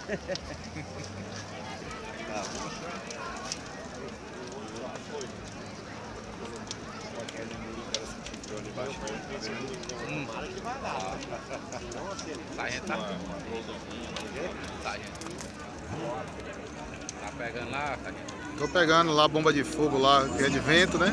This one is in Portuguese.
Tá pegando lá, sargento? Tô pegando lá a bomba de fogo lá, que é de vento, né?